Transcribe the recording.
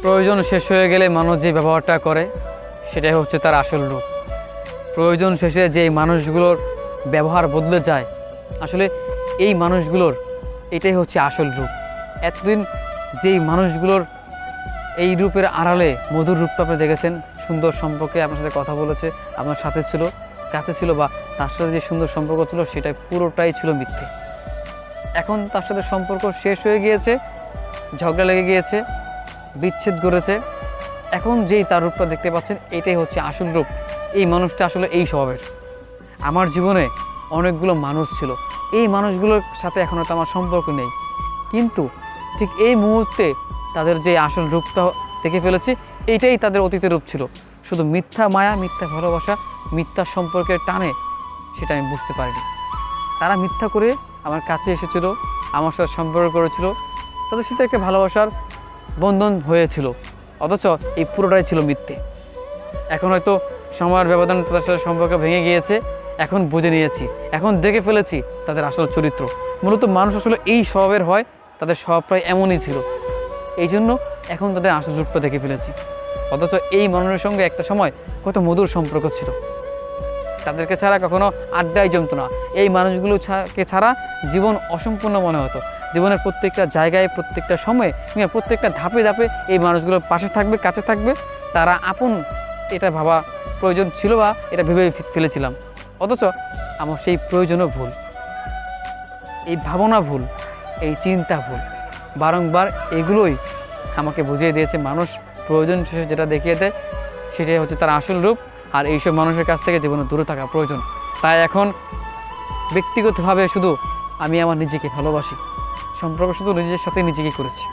প্রয়োজন শেষ হয়ে গেলে মানুষ যে ব্যবহারটা করে সেটাই হচ্ছে তার আসল রূপ। প্রয়োজন শেষে যেই মানুষগুলোর ব্যবহার বদলে যায়, আসলে এই মানুষগুলোর এটাই হচ্ছে আসল রূপ। এতদিন যেই মানুষগুলোর এই রূপের আড়ালে মধুর রূপটা আপনি দেখেছেন, সুন্দর সম্পর্কে আপনার সাথে কথা বলেছে, আপনার সাথে ছিল, কাছে ছিল, বা তার সাথে যে সুন্দর সম্পর্ক ছিল সেটাই পুরোটাই ছিল মিথ্যে। এখন তার সাথে সম্পর্ক শেষ হয়ে গিয়েছে, ঝগড়া লেগে গিয়েছে, বিচ্ছেদ করেছে। এখন যেই তার রূপটা দেখতে পাচ্ছেন এটাই হচ্ছে আসল রূপ। এই মানুষটা আসলে এই স্বভাবের। আমার জীবনে অনেকগুলো মানুষ ছিল, এই মানুষগুলোর সাথে এখন হয়তো আমার সম্পর্ক নেই, কিন্তু ঠিক এই মুহূর্তে তাদের যে আসল রূপটা দেখে ফেলেছি, এইটাই তাদের অতীতের রূপ ছিল। শুধু মিথ্যা মায়া, মিথ্যা ভালোবাসা, মিথ্যা সম্পর্কের টানে সেটা আমি বুঝতে পারিনি। তারা মিথ্যা করে আমার কাছে এসেছিল, আমার সাথে সম্পর্ক করেছিল, তাদের সাথে একটা ভালোবাসার বন্ধন হয়েছিল, অথচ এই পুরোটাই ছিল মিথ্যে। এখন হয়তো সময়ের ব্যবধান তাদের সাথে সম্পর্ক ভেঙে গিয়েছে, এখন বুঝে নিয়েছি, এখন দেখে ফেলেছি তাদের আসল চরিত্র। মূলত মানুষ আসলে এই স্বভাবের হয়, তাদের স্বভাব প্রায় এমনই ছিল। এই জন্য এখন তাদের আসল রূপটা দেখে ফেলেছি। অথচ এই মানুষের সঙ্গে একটা সময় কত মধুর সম্পর্ক ছিল, তাদেরকে ছাড়া কখনো আড্ডায় জমতো না। এই মানুষগুলোকে ছাড়া জীবন অসম্পূর্ণ মনে হতো। জীবনের প্রত্যেকটা জায়গায়, প্রত্যেকটা সময়ে, প্রত্যেকটা ধাপে ধাপে এই মানুষগুলোর পাশে থাকবে, কাছে থাকবে, তারা আপন, এটা ভাবা প্রয়োজন ছিল বা এটা ভেবে ফেলেছিলাম। অথচ আমার সেই প্রয়োজনও ভুল, এই ভাবনা ভুল, এই চিন্তা ভুল। বারংবার এগুলোই আমাকে বুঝিয়ে দিয়েছে মানুষ প্রয়োজন শেষে যেটা দেখিয়ে দেয় সেটাই হচ্ছে তার আসল রূপ। আর এইসব মানুষের কাছ থেকে জীবনে দূরে থাকা প্রয়োজন। তাই এখন ব্যক্তিগতভাবে শুধু আমি আমার নিজেকে ভালোবাসি, সম্পর্ক শুধু নিজের সাথে নিজেকেই করেছি।